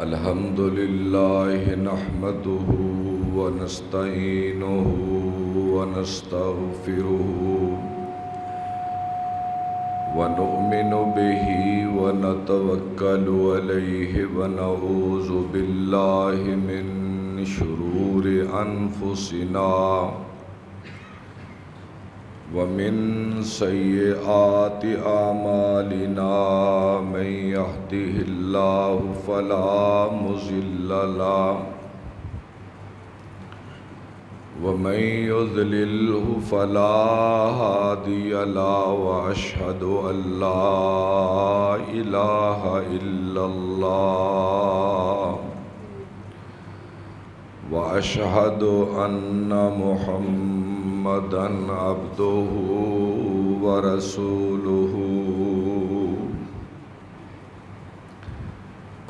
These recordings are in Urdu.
الحمد لله نحمده ونستعينه ونستغفره ونؤمن به ونتوكل عليه ونعوذ بالله من شرور أنفسنا ومن سيئات أعمالنا من يهده الله فلا مضل له ومن يضلله فلا هادي له وأشهد أن لا إله إلا الله وأشهد أن محمدًا عبده ورسوله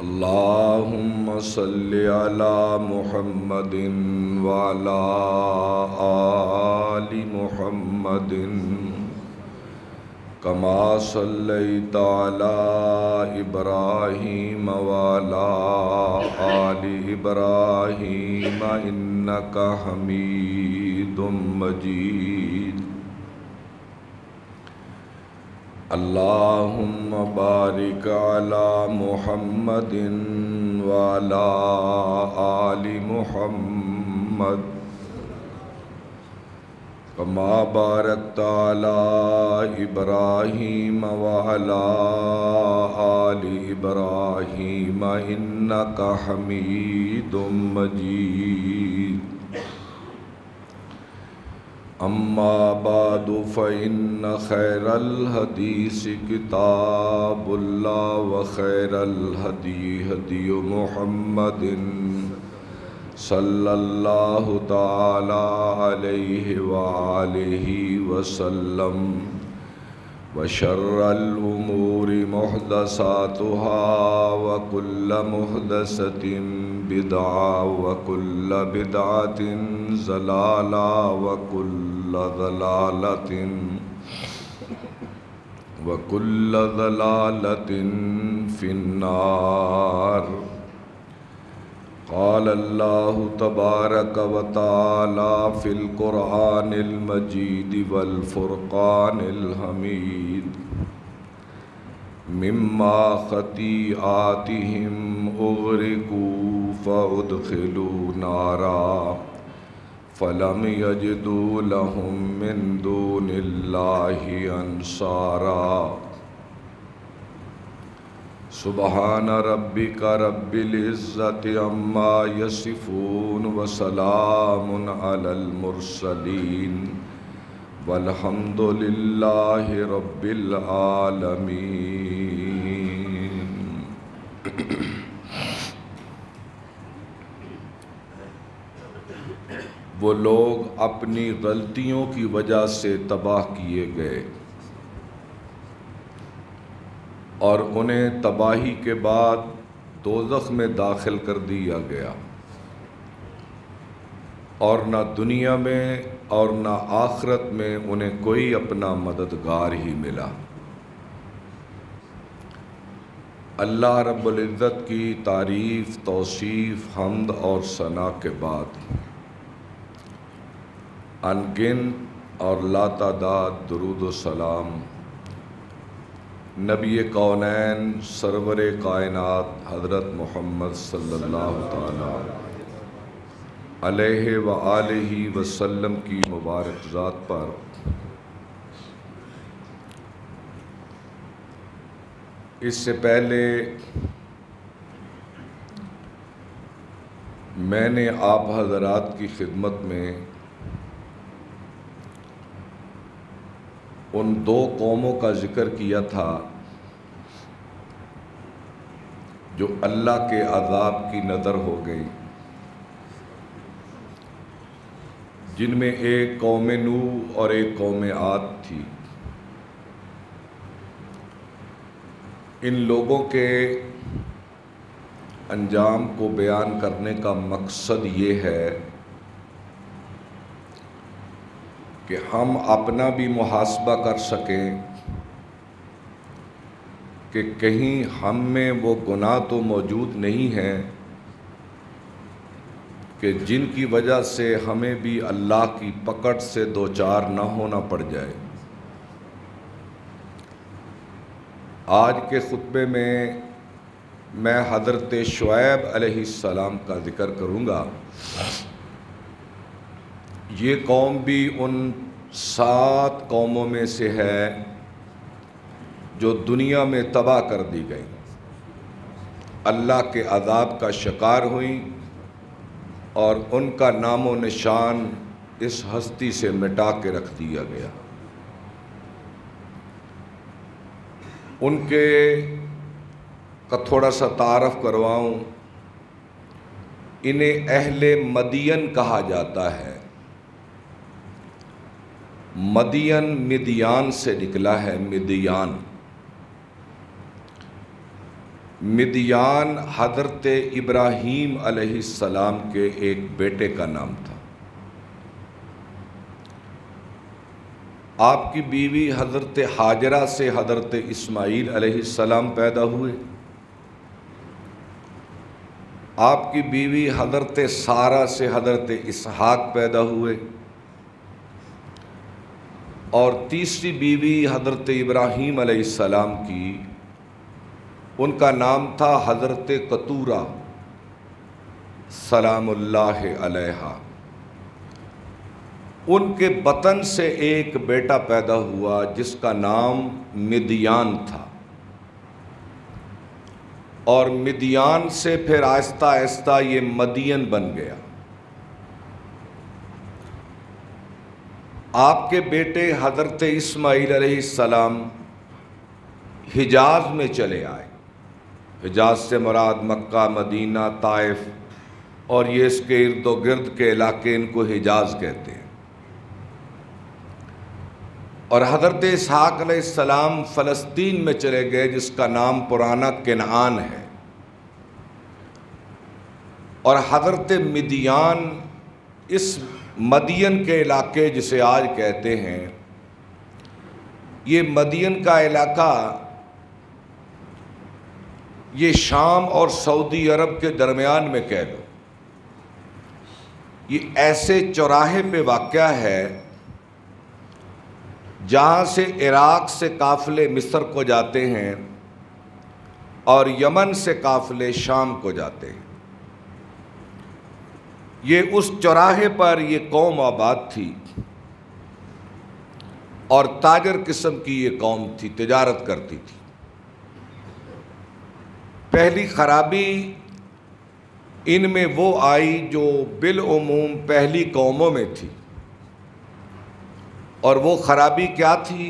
اللهم صل على محمد وعلى آل محمد كما صليت على إبراهيم وعلى آل إبراهيم إنك حميد مجيد اللهم بارك على محمد وعلى آل محمد كما باركت على إبراهيم وعلى آل إبراهيم إنك حميد مجيد أما بعد فإن خير الحديث كتاب الله وخير الهدي هدي محمد صلى الله تعالى عليه وآله وسلم وشر الأمور محدثاتها وكل محدثة بدعة وكل بدعة ضلالة وكل ضلالة في النار قال الله تبارك وتعالى في القرآن المجيد والفرقان الحميد مما خطيئاتهم أغرقوا فأدخلوا نارا فلم يجدوا لهم من دون الله أنصارا سبحان ربك رب العزة عما يصفون وسلام على المرسلين والحمد لله رب العالمين وہ لوگ اپنی غلطیوں کی وجہ سے تباہ کیے گئے اور انہیں تباہی کے بعد دوزخ میں داخل کر دیا گیا اور نہ دنیا میں اور نہ آخرت میں انہیں کوئی اپنا مددگار ہی ملا۔ اللہ رب العزت کی تعریف، توصیف، حمد اور ثنا کے بعد انگنت اور لاتعداد درود و سلام نبی کونین سرور کائنات حضرت محمد صلی اللہ تعالی علیہ وآلہ وسلم کی مبارک ذات پر اس سے پہلے میں نے آپ حضرات کی خدمت میں ان دو قوموں کا ذکر کیا تھا جو اللہ کے عذاب کی نذر ہو گئی، جن میں ایک قوم نوح اور ایک قوم عاد تھی۔ ان لوگوں کے انجام کو بیان کرنے کا مقصد یہ ہے کہ ہم اپنا بھی محاسبہ کر سکیں کہ کہیں ہم میں وہ گناہ تو موجود نہیں ہیں کہ جن کی وجہ سے ہمیں بھی اللہ کی پکڑ سے دوچار نہ ہونا پڑ جائے۔ آج کے خطبے میں حضرت شعیب علیہ السلام کا ذکر کروں گا۔ یہ قوم بھی ان 7 قوموں میں سے ہے جو دنیا میں تباہ کر دی گئی، اللہ کے عذاب کا شکار ہوئیں اور ان کا نام و نشان اس ہستی سے مٹا کے رکھ دیا گیا۔ ان کے کا تھوڑا سا تعارف کرواؤں۔ انہیں اہل مدین کہا جاتا ہے۔ مدین مدیان سے نکلا ہے، مدیان۔ مدیان حضرت ابراہیم علیہ السلام کے ایک بیٹے کا نام تھا۔ آپ کی بیوی حضرت ہاجرہ سے حضرت اسماعیل علیہ السلام پیدا ہوئے۔ آپ کی بیوی حضرت سارہ سے حضرت اسحاق پیدا ہوئے، اور تیسری بیوی حضرت ابراہیم علیہ السلام کی، ان کا نام تھا حضرت قطورہ سلام اللہ علیہا۔ ان کے بطن سے ایک بیٹا پیدا ہوا جس کا نام مدیان تھا، اور مدیان سے پھر آہستہ آہستہ یہ مدین بن گیا۔ آپ کے بیٹے حضرت اسماعیل علیہ السلام حجاز میں چلے آئے۔ حجاز سے مراد مکہ، مدینہ، طائف اور یہ اس کے ارد و گرد کے علاقے، ان کو حجاز کہتے ہیں۔ اور حضرت اسحاق علیہ السلام فلسطین میں چلے گئے جس کا نام پرانا کنعان ہے، اور حضرت مدیان اس مدین کے علاقے جسے آج کہتے ہیں، یہ مدین کا علاقہ یہ شام اور سعودی عرب کے درمیان میں کہہ لو، یہ ایسے چوراہے پہ واقع ہے جہاں سے عراق سے قافلے مصر کو جاتے ہیں اور یمن سے قافلے شام کو جاتے ہیں۔ یہ اس چوراہے پر یہ قوم آباد تھی، اور تاجر قسم کی یہ قوم تھی، تجارت کرتی تھی۔ پہلی خرابی ان میں وہ آئی جو بالعموم پہلی قوموں میں تھی، اور وہ خرابی کیا تھی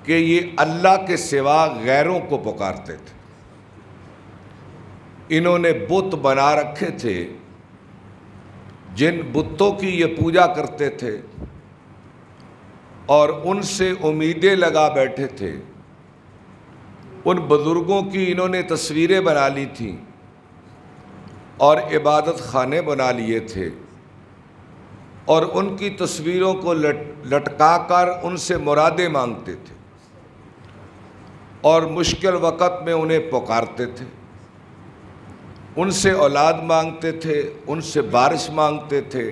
کہ یہ اللہ کے سوا غیروں کو پکارتے تھے۔ انہوں نے بت بنا رکھے تھے، جن بتوں کی یہ پوجا کرتے تھے اور ان سے امیدیں لگا بیٹھے تھے۔ ان بزرگوں کی انہوں نے تصویریں بنا لی تھیں اور عبادت خانے بنا لیے تھے، اور ان کی تصویروں کو لٹکا کر ان سے مرادیں مانگتے تھے، اور مشکل وقت میں انہیں پکارتے تھے، ان سے اولاد مانگتے تھے، ان سے بارش مانگتے تھے،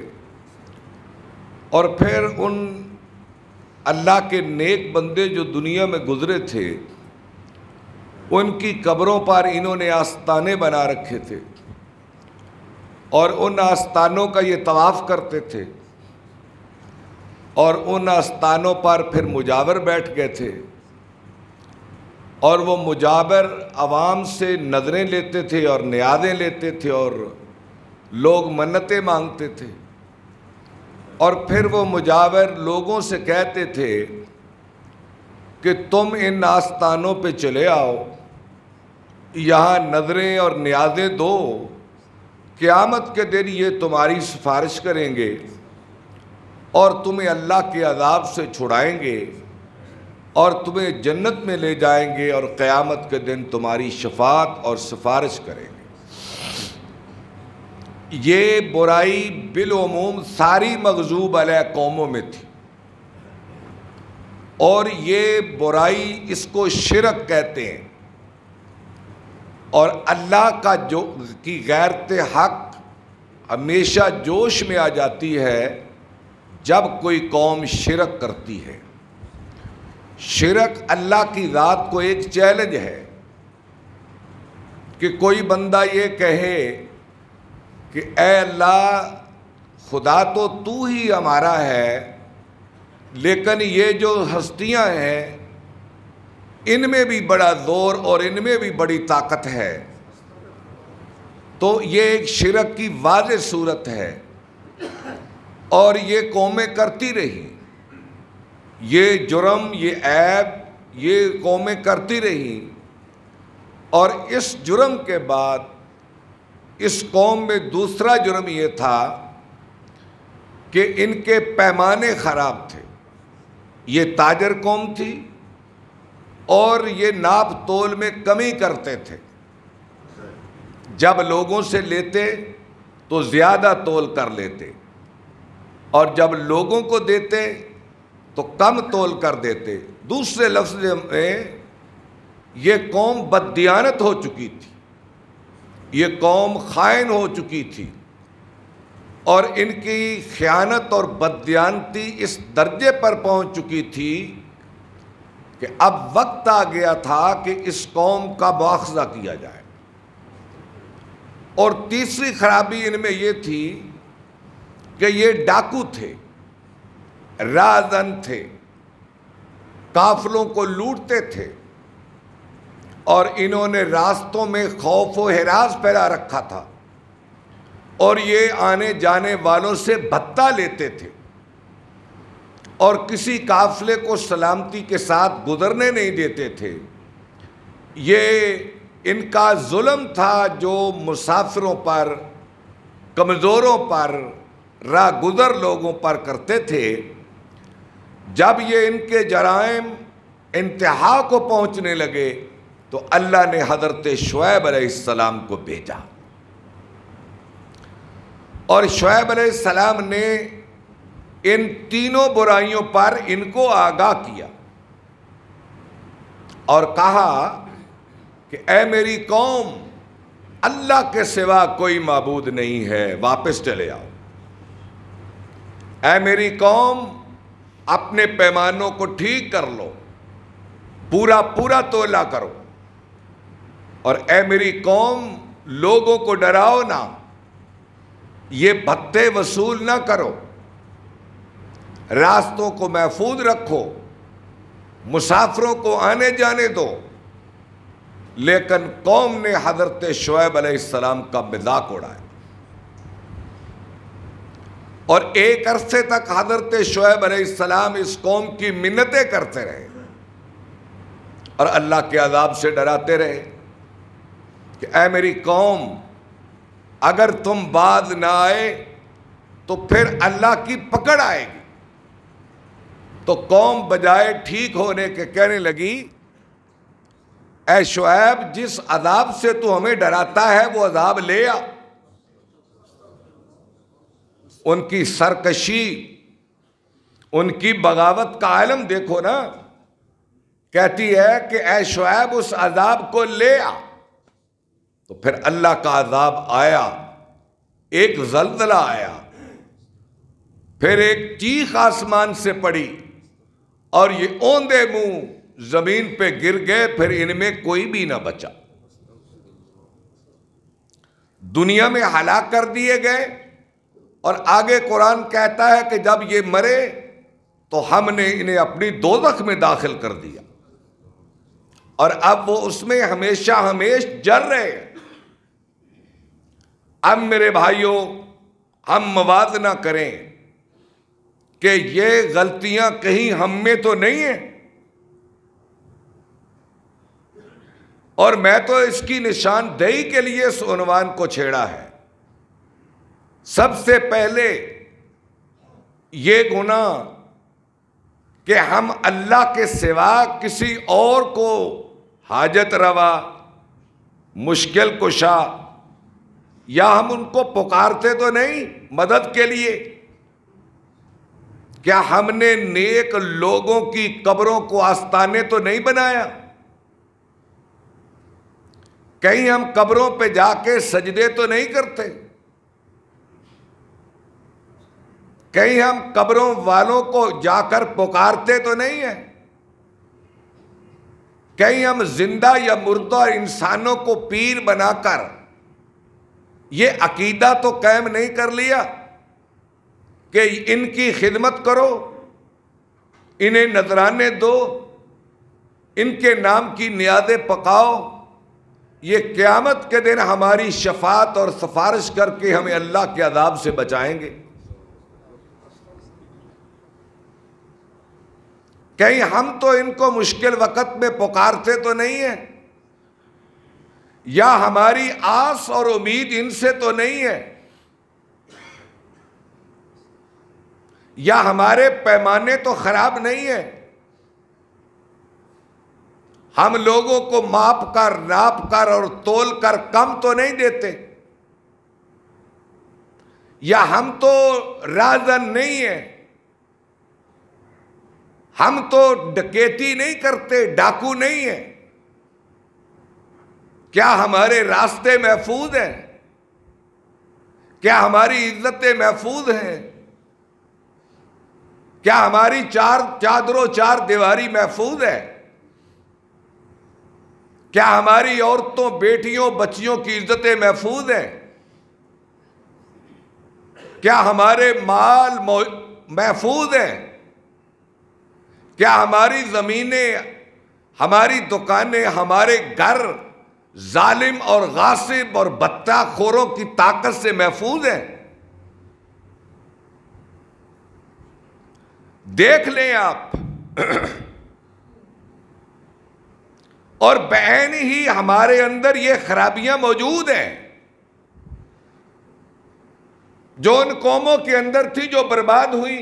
اور پھر ان اللہ کے نیک بندے جو دنیا میں گزرے تھے ان کی قبروں پر انہوں نے آستانے بنا رکھے تھے، اور ان آستانوں کا یہ طواف کرتے تھے، اور ان آستانوں پر پھر مجاور بیٹھ گئے تھے، اور وہ مجاور عوام سے نظریں لیتے تھے اور نیازیں لیتے تھے، اور لوگ منتیں مانگتے تھے، اور پھر وہ مجاور لوگوں سے کہتے تھے کہ تم ان آستانوں پہ چلے آؤ، یہاں نظریں اور نیازیں دو، قیامت کے دن یہ تمہاری سفارش کریں گے اور تمہیں اللہ کے عذاب سے چھڑائیں گے اور تمہیں جنت میں لے جائیں گے، اور قیامت کے دن تمہاری شفاعت اور سفارش کریں گے۔ یہ برائی بالعموم ساری مغضوب علیہ قوموں میں تھی، اور یہ برائی اس کو شرک کہتے ہیں، اور اللہ کا جو کی غیرت حق ہمیشہ جوش میں آ جاتی ہے جب کوئی قوم شرک کرتی ہے۔ شرک اللہ کی ذات کو ایک چیلنج ہے کہ کوئی بندہ یہ کہے کہ اے اللہ خدا تو ہی ہمارا ہے، لیکن یہ جو ہستیاں ہیں ان میں بھی بڑا زور اور ان میں بھی بڑی طاقت ہے، تو یہ ایک شرک کی واضح صورت ہے، اور یہ قومیں کرتی رہی، یہ جرم، یہ عیب یہ قومیں کرتی رہی، اور اس جرم کے بعد اس قوم میں دوسرا جرم یہ تھا کہ ان کے پیمانے خراب تھے۔ یہ تاجر قوم تھی اور یہ ناپ تول میں کمی کرتے تھے، جب لوگوں سے لیتے تو زیادہ تول کر لیتے، اور جب لوگوں کو دیتے تو کم تول کر دیتے۔ دوسرے لفظ میں یہ قوم بددیانت ہو چکی تھی، یہ قوم خائن ہو چکی تھی، اور ان کی خیانت اور بددیانتی اس درجے پر پہنچ چکی تھی کہ اب وقت آ گیا تھا کہ اس قوم کا مواخذہ کیا جائے۔ اور تیسری خرابی ان میں یہ تھی کہ یہ ڈاکو تھے، رازن تھے، قافلوں کو لوٹتے تھے، اور انہوں نے راستوں میں خوف و ہراس پھیلا رکھا تھا، اور یہ آنے جانے والوں سے بھتہ لیتے تھے، اور کسی قافلے کو سلامتی کے ساتھ گزرنے نہیں دیتے تھے۔ یہ ان کا ظلم تھا جو مسافروں پر، کمزوروں پر، راہ گزر لوگوں پر کرتے تھے۔ جب یہ ان کے جرائم انتہا کو پہنچنے لگے تو اللہ نے حضرت شعیب علیہ السلام کو بھیجا، اور شعیب علیہ السلام نے ان تینوں برائیوں پر ان کو آگاہ کیا اور کہا کہ اے میری قوم، اللہ کے سوا کوئی معبود نہیں ہے، واپس چلے آؤ۔ اے میری قوم، اپنے پیمانوں کو ٹھیک کر لو، پورا تولا کرو، اور اے میری قوم، لوگوں کو ڈراؤ نہ، یہ بھتے وصول نہ کرو، راستوں کو محفوظ رکھو، مسافروں کو آنے جانے دو۔ لیکن قوم نے حضرت شعیب علیہ السلام کا مذاق اڑایا، اور ایک عرصے تک حضرت شعیب علیہ السلام اس قوم کی منتیں کرتے رہے اور اللہ کے عذاب سے ڈراتے رہے کہ اے میری قوم، اگر تم باز نہ آئے تو پھر اللہ کی پکڑ آئے گی۔ تو قوم بجائے ٹھیک ہونے کے کہنے لگی، اے شعیب، جس عذاب سے تو ہمیں ڈراتا ہے وہ عذاب لے آ۔ ان کی سرکشی، ان کی بغاوت کا عالم دیکھو نا، کہتی ہے کہ اے شعیب اس عذاب کو لے آ۔ تو پھر اللہ کا عذاب آیا، ایک زلزلہ آیا، پھر ایک چیخ آسمان سے پڑی، اور یہ اوندے منہ زمین پہ گر گئے، پھر ان میں کوئی بھی نہ بچا، دنیا میں ہلاک کر دیے گئے۔ اور آگے قرآن کہتا ہے کہ جب یہ مرے تو ہم نے انہیں اپنی دوزخ میں داخل کر دیا، اور اب وہ اس میں ہمیشہ ہمیش جل رہے ہیں۔ اب میرے بھائیوں، ہم موازنہ کریں کہ یہ غلطیاں کہیں ہم میں تو نہیں ہیں، اور میں تو اس کی نشاندہی کے لیے اس عنوان کو چھیڑا ہے۔ سب سے پہلے یہ گناہ کہ ہم اللہ کے سوا کسی اور کو حاجت روا، مشکل کشا، یا ہم ان کو پکارتے تو نہیں مدد کے لیے، کیا ہم نے نیک لوگوں کی قبروں کو آستانے تو نہیں بنایا؟ کہیں ہم قبروں پہ جا کے سجدے تو نہیں کرتے؟ کہیں ہم قبروں والوں کو جا کر پکارتے تو نہیں ہیں؟ کہیں ہم زندہ یا مردہ انسانوں کو پیر بنا کر یہ عقیدہ تو قائم نہیں کر لیا کہ ان کی خدمت کرو، انہیں نذرانے دو، ان کے نام کی نیازیں پکاؤ، یہ قیامت کے دن ہماری شفاعت اور سفارش کر کے ہمیں اللہ کے عذاب سے بچائیں گے؟ کہیں ہم تو ان کو مشکل وقت میں پکارتے تو نہیں ہیں؟ یا ہماری آس اور امید ان سے تو نہیں ہے؟ یا ہمارے پیمانے تو خراب نہیں ہیں؟ ہم لوگوں کو ماپ کر، ناپ کر اور تول کر کم تو نہیں دیتے؟ یا ہم تو رازن نہیں ہیں؟ ہم تو ڈکیتی نہیں کرتے، ڈاکو نہیں ہیں؟ کیا ہمارے راستے محفوظ ہیں؟ کیا ہماری عزتیں محفوظ ہیں؟ کیا ہماری چار چادروں چار دیواری محفوظ ہے؟ کیا ہماری عورتوں، بیٹیوں، بچیوں کی عزتیں محفوظ ہیں؟ کیا ہمارے مال محفوظ ہیں؟ کیا ہماری زمینیں، ہماری دکانیں، ہمارے گھر ظالم اور غاصب اور بتہ خوروں کی طاقت سے محفوظ ہیں؟ دیکھ لیں آپ، اور بعین ہی ہمارے اندر یہ خرابیاں موجود ہیں جو ان قوموں کے اندر تھی، جو برباد ہوئی،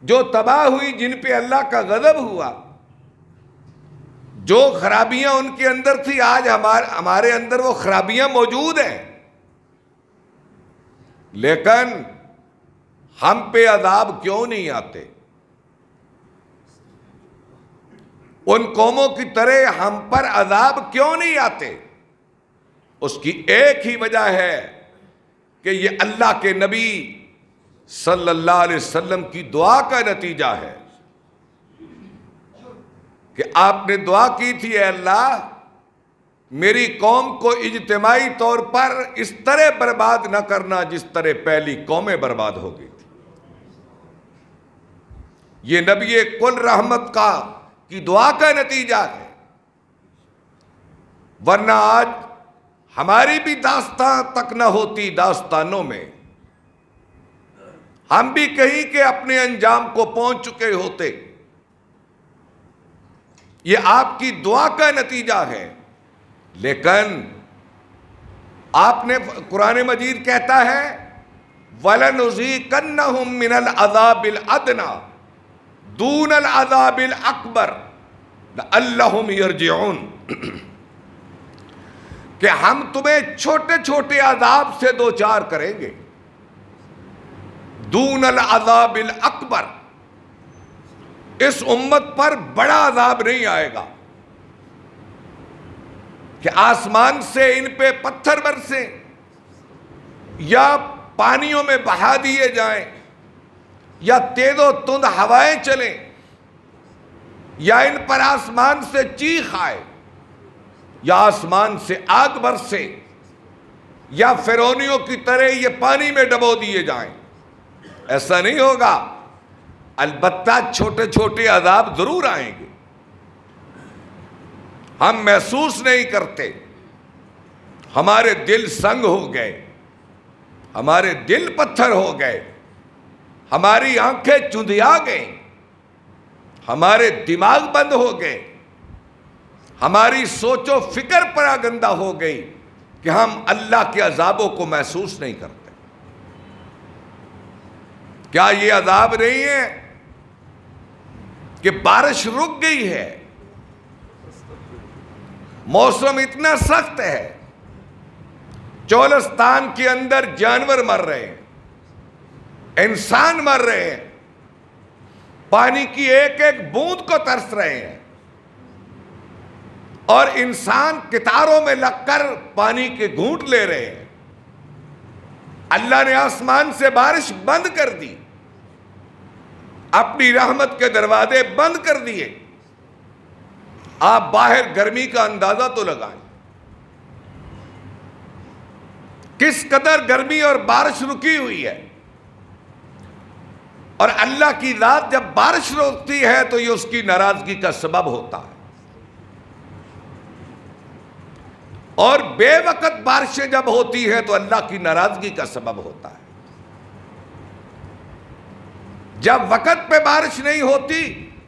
جو تباہ ہوئی، جن پہ اللہ کا غضب ہوا. جو خرابیاں ان کے اندر تھی آج ہمارے اندر وہ خرابیاں موجود ہیں، لیکن ہم پہ عذاب کیوں نہیں آتے؟ ان قوموں کی طرح ہم پر عذاب کیوں نہیں آتے؟ اس کی ایک ہی وجہ ہے کہ یہ اللہ کے نبی صلی اللہ علیہ وسلم کی دعا کا نتیجہ ہے کہ آپ نے دعا کی تھی، اے اللہ میری قوم کو اجتماعی طور پر اس طرح برباد نہ کرنا جس طرح پہلی قومیں برباد ہو گئی تھی. یہ نبی کل رحمت کی دعا کا نتیجہ ہے، ورنہ آج ہماری بھی داستان تک نہ ہوتی، داستانوں میں ہم بھی کہیں کے اپنے انجام کو پہنچ چکے ہوتے. یہ آپ کی دعا کا نتیجہ ہے. لیکن آپ نے قرآن مجید کہتا ہے وَلَنُذِيقَنَّهُم مِّنَ الْعَذَابِ الْأَدْنَىٰ دُونَ الْعَذَابِ الْأَكْبَرِ لَعَلَّهُمْ يَرْجِعُونَ، کہ ہم تمہیں چھوٹے چھوٹے عذاب سے دوچار کریں گے، دون العذاب الاکبر، اس امت پر بڑا عذاب نہیں آئے گا کہ آسمان سے ان پہ پتھر برسیں یا پانیوں میں بہا دیے جائیں یا تیز و تند ہوائیں چلیں یا ان پر آسمان سے چیخ آئے یا آسمان سے آگ برسے یا فرعونیوں کی طرح یہ پانی میں ڈبو دیے جائیں. ایسا نہیں ہوگا. البتہ چھوٹے چھوٹے عذاب ضرور آئیں گے، ہم محسوس نہیں کرتے. ہمارے دل سنگ ہو گئے، ہمارے دل پتھر ہو گئے، ہماری آنکھیں چندھیا گئیں، ہمارے دماغ بند ہو گئے، ہماری سوچ و فکر پراگندہ ہو گئی کہ ہم اللہ کے عذابوں کو محسوس نہیں کرتے. کیا یہ عذاب نہیں ہے کہ بارش رک گئی ہے، موسم اتنا سخت ہے، چولستان کے اندر جانور مر رہے ہیں، انسان مر رہے ہیں، پانی کی ایک ایک بوند کو ترس رہے ہیں، اور انسان کتاروں میں لگ کر پانی کے گھونٹ لے رہے ہیں۔ اللہ نے آسمان سے بارش بند کر دی، اپنی رحمت کے دروازے بند کر دیے۔ آپ باہر گرمی کا اندازہ تو لگائیں، کس قدر گرمی اور بارش رکی ہوئی ہے، اور اللہ کی ذات جب بارش روکتی ہے تو یہ اس کی ناراضگی کا سبب ہوتا ہے، اور بے وقت بارشیں جب ہوتی ہے تو اللہ کی ناراضگی کا سبب ہوتا ہے۔ جب وقت پہ بارش نہیں ہوتی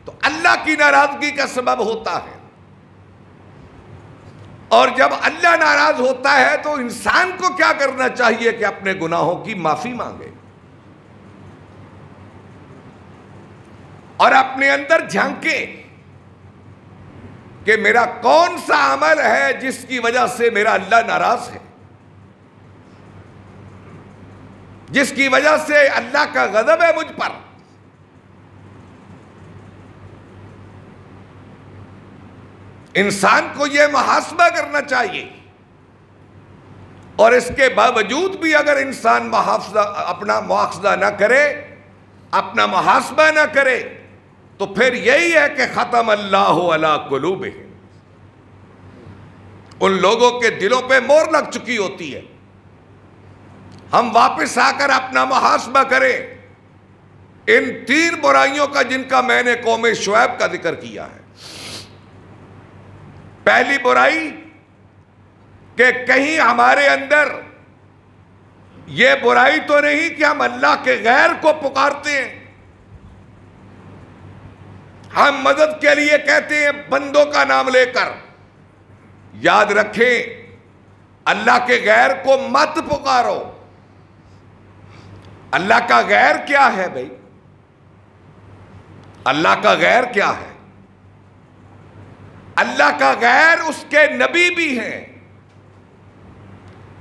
تو اللہ کی ناراضگی کا سبب ہوتا ہے، اور جب اللہ ناراض ہوتا ہے تو انسان کو کیا کرنا چاہیے کہ اپنے گناہوں کی معافی مانگے اور اپنے اندر جھانکے کہ میرا کون سا عمل ہے جس کی وجہ سے میرا اللہ ناراض ہے، جس کی وجہ سے اللہ کا غضب ہے مجھ پر۔ انسان کو یہ محاسبہ کرنا چاہیے، اور اس کے باوجود بھی اگر انسان اپنا مواخذہ نہ کرے، اپنا محاسبہ نہ کرے، تو پھر یہی ہے کہ ختم اللہ علی قلوبہم، ان لوگوں کے دلوں پہ مہر لگ چکی ہوتی ہے۔ ہم واپس آ کر اپنا محاسبہ کریں ان 3 برائیوں کا جن کا میں نے قوم شعیب کا ذکر کیا ہے۔ پہلی برائی کہ کہیں ہمارے اندر یہ برائی تو نہیں کہ ہم اللہ کے غیر کو پکارتے ہیں، ہم مدد کے لیے کہتے ہیں بندوں کا نام لے کر۔ یاد رکھیں اللہ کے غیر کو مت پکارو۔ اللہ کا غیر کیا ہے بھائی؟ اللہ کا غیر کیا ہے؟ اللہ کا غیر اس کے نبی بھی ہیں،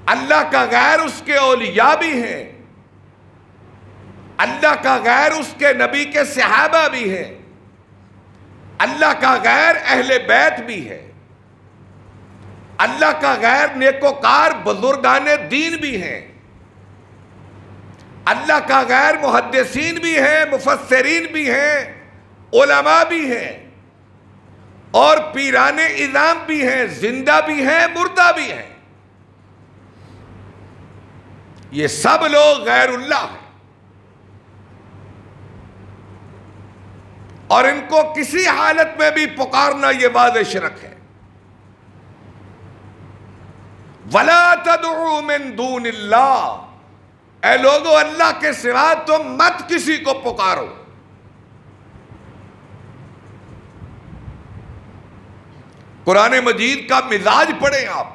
اللہ کا غیر اس کے اولیاء بھی ہیں، اللہ کا غیر اس کے نبی کے صحابہ بھی ہیں، اللہ کا غیر اہل بیت بھی ہے، اللہ کا غیر نیکوکار بزرگان دین بھی ہیں، اللہ کا غیر محدثین بھی ہیں، مفسرین بھی ہیں، علماء بھی ہیں، اور پیران اعظام بھی ہیں، زندہ بھی ہیں، مردہ بھی ہیں۔ یہ سب لوگ غیر اللہ ہیں، اور ان کو کسی حالت میں بھی پکارنا یہ واضح شرک ہے۔ وَلَا تَدْعُوا مِن دُونِ اللَّهِ، اے لوگو اللہ کے سوا تم مت کسی کو پکارو۔ قرآن مجید کا مزاج پڑھیں آپ،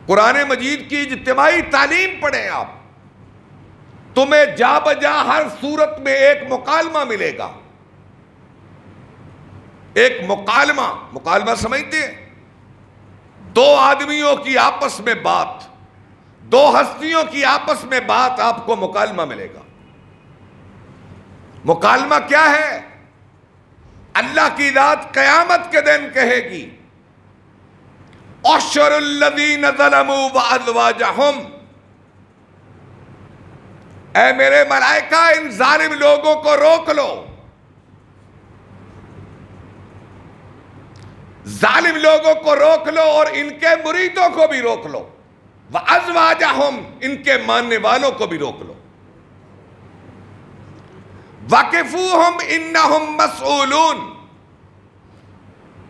قرآن مجید کی اجتماعی تعلیم پڑھیں آپ، تمہیں جا بجا ہر صورت میں ایک مکالمہ ملے گا۔ ایک مکالمہ سمجھتے ہیں؟ 2 آدمیوں کی آپس میں بات، 2 ہستیوں کی آپس میں بات، آپ کو مکالمہ ملے گا۔ مکالمہ کیا ہے؟ اللہ کی ذات قیامت کے دن کہے گی احشر الذین ظلموا وازواجہم، اے میرے ملائکہ ان ظالم لوگوں کو روک لو، ظالم لوگوں کو روک لو اور ان کے مریدوں کو بھی روک لو، وازواجہم ان کے ماننے والوں کو بھی روک لو، وقفوہم انہم مسئولون،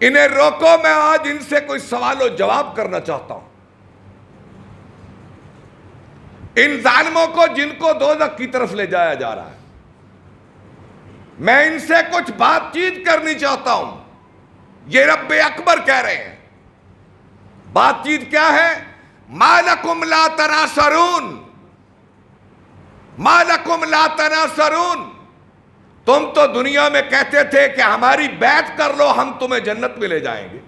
انہیں روکو، میں آج ان سے کوئی سوال و جواب کرنا چاہتا ہوں۔ ان ظالموں کو جن کو دوزخ کی طرف لے جایا جا رہا ہے، میں ان سے کچھ بات چیت کرنی چاہتا ہوں۔ یہ رب اکبر کہہ رہے ہیں۔ بات چیت کیا ہے؟ ما لکم لا تناصرون، ما لکم لا تناصرون، تم تو دنیا میں کہتے تھے کہ ہماری بیعت کر لو ہم تمہیں جنت میں لے جائیں گے،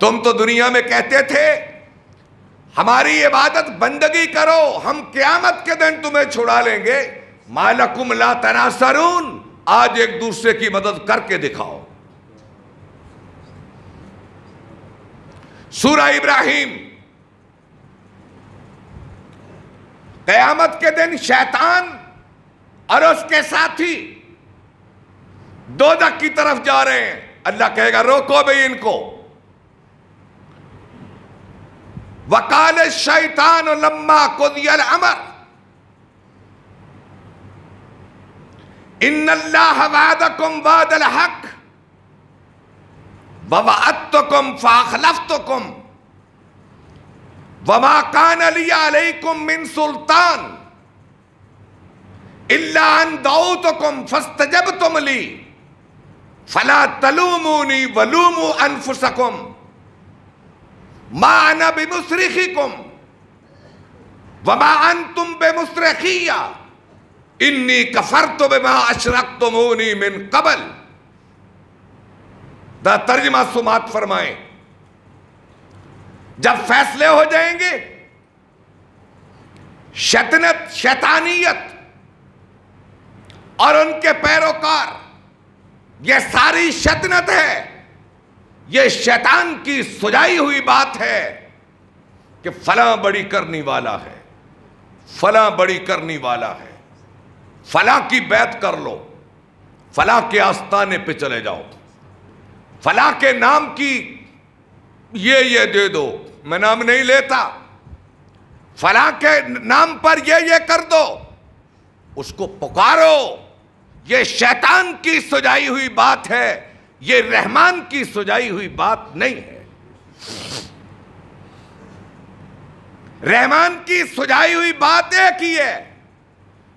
تم تو دنیا میں کہتے تھے ہماری عبادت بندگی کرو، ہم قیامت کے دن تمہیں چھڑا لیں گے۔ ما لکم لا تناصرون، آج ایک دوسرے کی مدد کر کے دکھاؤ۔ سورہ ابراہیم، قیامت کے دن شیطان اور اس کے ساتھی دوزخ کی طرف جا رہے ہیں۔ اللہ کہے گا روکو بھئی ان کو۔ وَقَالَ الشَّيْطَانُ لَمَّا قُضِيَ الْأَمْرُ إِنَّ اللَّهَ وَعَدَكُمْ وَعْدَ الْحَقِّ وَوَعَدتُّكُمْ فَأَخْلَفْتُكُمْ وَمَا كَانَ لِيَ عَلَيْكُمْ مِنْ سُلْطَانٍ إِلَّا أَنْ دَعَوْتُكُمْ فَاسْتَجَبْتُمْ لِي فَلَا تَلُومُونِي وَلُومُوا أَنفُسَكُمْ ما انا بمصرخکم وما انتم بمصرخی انی کفرت بما اشرکتمونی من قبل۔ دا ترجمہ سماعت فرمائیں۔ جب فیصلے ہو جائیں گے، شیطانیت اور ان کے پیروکار، یہ ساری شیطنت ہے، یہ شیطان کی سجائی ہوئی بات ہے کہ فلاں بڑی کرنی والا ہے، فلاں بڑی کرنی والا ہے، فلاں کی بیعت کر لو، فلاں کے آستانے پہ چلے جاؤ، فلاں کے نام کی یہ دے دو، میں نام نہیں لیتا، فلاں کے نام پر یہ کر دو، اس کو پکارو۔ یہ شیطان کی سجائی ہوئی بات ہے، یہ رحمان کی سجائی ہوئی بات نہیں ہے۔ رحمان کی سجائی ہوئی بات ایک ہی ہے،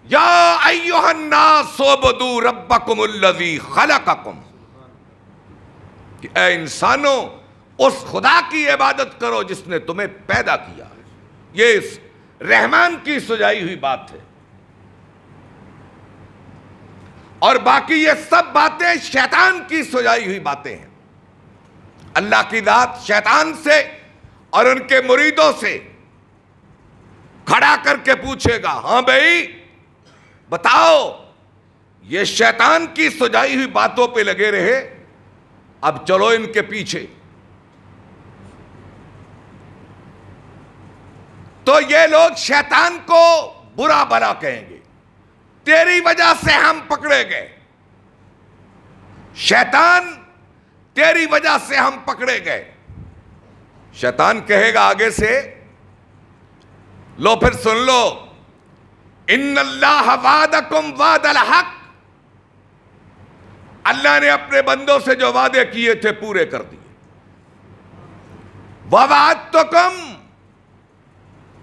یا ایھا الناس اعبدوا ربکم الذی خلقکم، کہ اے انسانوں اس خدا کی عبادت کرو جس نے تمہیں پیدا کیا ہے۔ یہ رحمان کی سجائی ہوئی بات ہے، اور باقی یہ سب باتیں شیطان کی سجائی ہوئی باتیں ہیں۔ اللہ کی ذات شیطان سے اور ان کے مریدوں سے کھڑا کر کے پوچھے گا، ہاں بھائی بتاؤ، یہ شیطان کی سجائی ہوئی باتوں پہ لگے رہے، اب چلو ان کے پیچھے۔ تو یہ لوگ شیطان کو برا بھلا کہیں گے، تیری وجہ سے ہم پکڑے گئے، شیطان تیری وجہ سے ہم پکڑے گئے۔ شیطان کہے گا آگے سے، لو پھر سن لو، ان اللہ وعدکم وعد الحق، اللہ نے اپنے بندوں سے جو وعدے کیے تھے پورے کر دیے۔ ووعدتکم،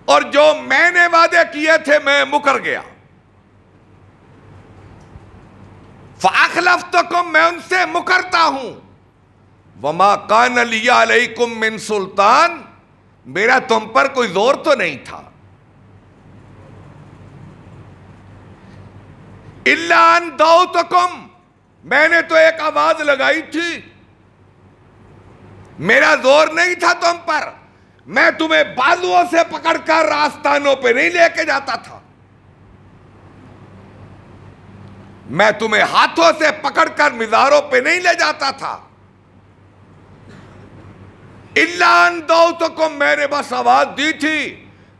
اور جو میں نے وعدے کیے تھے میں مکر گیا۔ فَأَخْلَفْتُكُمْ، میں ان سے مکرتا ہوں۔ وَمَا كَانَ لِيَ عَلَيْكُمْ مِنْ سُلطان، میرا تم پر کوئی زور تو نہیں تھا۔ إِلَّا أَن دَعَوْتُكُمْ، میں نے تو ایک آواز لگائی تھی، میرا زور نہیں تھا تم پر، میں تمہیں بازوؤں سے پکڑ کر آستانوں پہ نہیں لے کے جاتا تھا، میں تمہیں ہاتھوں سے پکڑ کر مزاروں پہ نہیں لے جاتا تھا۔ إِلَّا أَن دَعَوْتُكُمْ، میں نے بس آواز دی تھی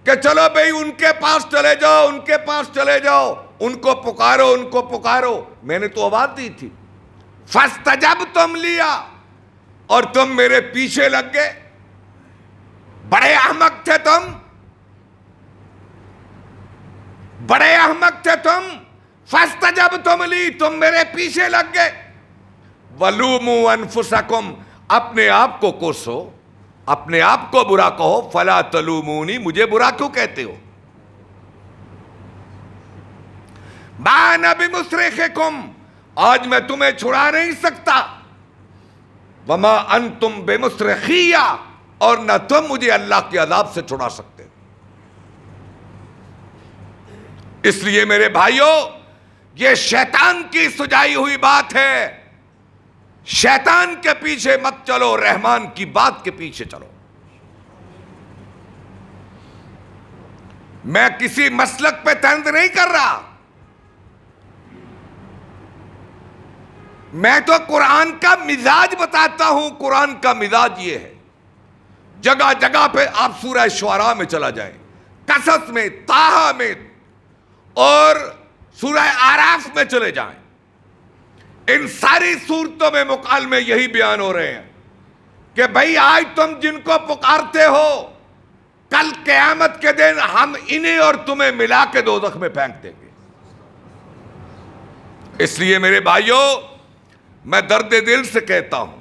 کہ چلو بھئی ان کے پاس چلے جاؤ، ان کے پاس چلے جاؤ، ان کو پکارو، ان کو پکارو، میں نے تو آواز دی تھی۔ فَاسْتَجَبْتُمْ لِي، اور تم میرے پیچھے لگ گئے۔ بڑے احمق تھے تم، بڑے احمق تھے تم۔ فَاسْتَجَبْتُمْ لِي، تم میرے پیچھے لگ گئے۔ وَلُومُوا أَنفُسَكُمْ، اپنے آپ کو کوسو، اپنے آپ کو برا کہو۔ فَلَا تَلُومُونِی، مجھے برا کیوں کہتے ہو؟ مَا أَنَا بِمُصْرِخِكُمْ، آج میں تمہیں چھڑا نہیں سکتا۔ وَمَا أَنْتُمْ بِمُصْرِخِیَّ، اور نہ تم مجھے اللہ کے عذاب سے چھڑا سکتے۔ اس لیے میرے بھائیوں، یہ شیطان کی سجائی ہوئی بات ہے، شیطان کے پیچھے مت چلو، رحمان کی بات کے پیچھے چلو۔ میں کسی مسلک پہ طنز نہیں کر رہا، میں تو قرآن کا مزاج بتاتا ہوں۔ قرآن کا مزاج یہ ہے، جگہ جگہ پہ آپ سورہ شعراء میں چلا جائیں، قصص میں، طٰہٰ میں اور سورہ اعراف میں چلے جائیں، ان ساری صورتوں میں مکالمے یہی بیان ہو رہے ہیں کہ بھائی آج تم جن کو پکارتے ہو، کل قیامت کے دن ہم انہیں اور تمہیں ملا کے دوزخ میں پھینک دیں گے۔ اس لیے میرے بھائیوں، میں درد دل سے کہتا ہوں،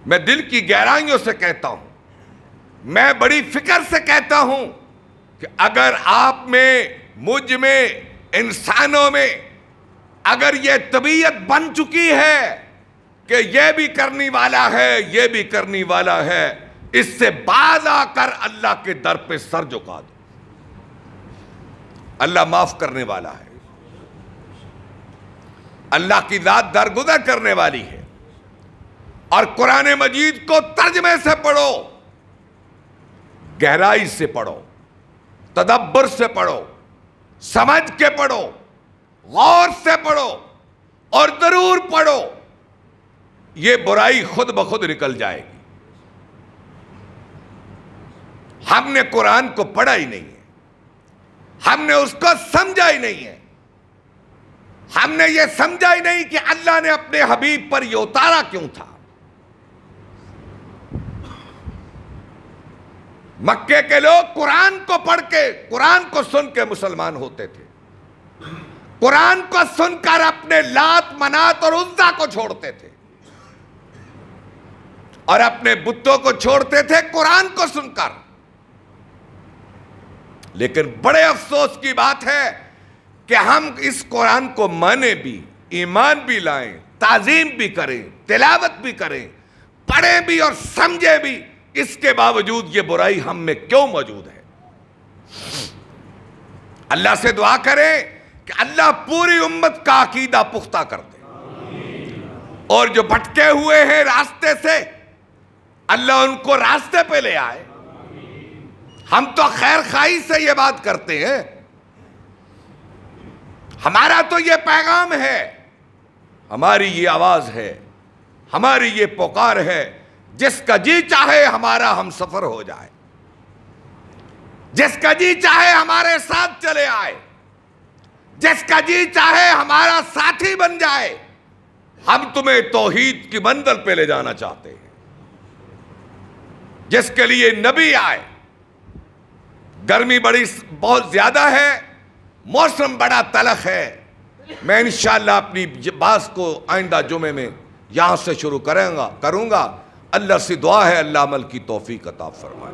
میں دل کی گہرائیوں سے کہتا ہوں، میں بڑی فکر سے کہتا ہوں کہ اگر آپ میں، مجھ میں، انسانوں میں اگر یہ طبیعت بن چکی ہے کہ یہ بھی کرنے والا ہے، یہ بھی کرنے والا ہے، اس سے باز آ کر اللہ کے در پہ سر جھکا دو۔ اللہ معاف کرنے والا ہے، اللہ کی ذات درگزر کرنے والی ہے۔ اور قرآن مجید کو ترجمے سے پڑھو، گہرائی سے پڑھو، تدبر سے پڑھو، سمجھ کے پڑھو، غور سے پڑھو، اور ضرور پڑھو، یہ برائی خود بخود نکل جائے گی۔ ہم نے قرآن کو پڑھا ہی نہیں ہے، ہم نے اس کو سمجھا ہی نہیں ہے، ہم نے یہ سمجھا ہی نہیں کہ اللہ نے اپنے حبیب پر یہ اتارا کیوں تھا۔ مکے کے لوگ قرآن کو پڑھ کے، قرآن کو سن کے مسلمان ہوتے تھے، قرآن کو سن کر اپنے لات، منات اور عزا کو چھوڑتے تھے، اور اپنے بتوں کو چھوڑتے تھے قرآن کو سن کر۔ لیکن بڑے افسوس کی بات ہے کہ ہم اس قرآن کو مانیں بھی، ایمان بھی لائیں، تعظیم بھی کریں، تلاوت بھی کریں، پڑھیں بھی اور سمجھیں بھی، اس کے باوجود یہ برائی ہم میں کیوں موجود ہے؟ اللہ سے دعا کریں کہ اللہ پوری امت کا عقیدہ پختہ کر دے، اور جو بھٹکے ہوئے ہیں راستے سے، اللہ ان کو راستے پہ لے آئے۔ ہم تو خیر خواہی سے یہ بات کرتے ہیں، ہمارا تو یہ پیغام ہے، ہماری یہ آواز ہے، ہماری یہ پکار ہے، جس کا جی چاہے ہمارا ہم سفر ہو جائے، جس کا جی چاہے ہمارے ساتھ چلے آئے، جس کا جی چاہے ہمارا ساتھی بن جائے، ہم تمہیں توحید کی منزل پہ لے جانا چاہتے ہیں۔ جس کے لیے نبی آئے، گرمی بہت زیادہ ہے، موسم بڑا تلخ ہے، میں انشاءاللہ اپنی بات کو آئندہ جمعے میں یہاں سے شروع کروں گا۔ اللہ سے دعا ہے اللہ عمل کی توفیق عطا فرمائے۔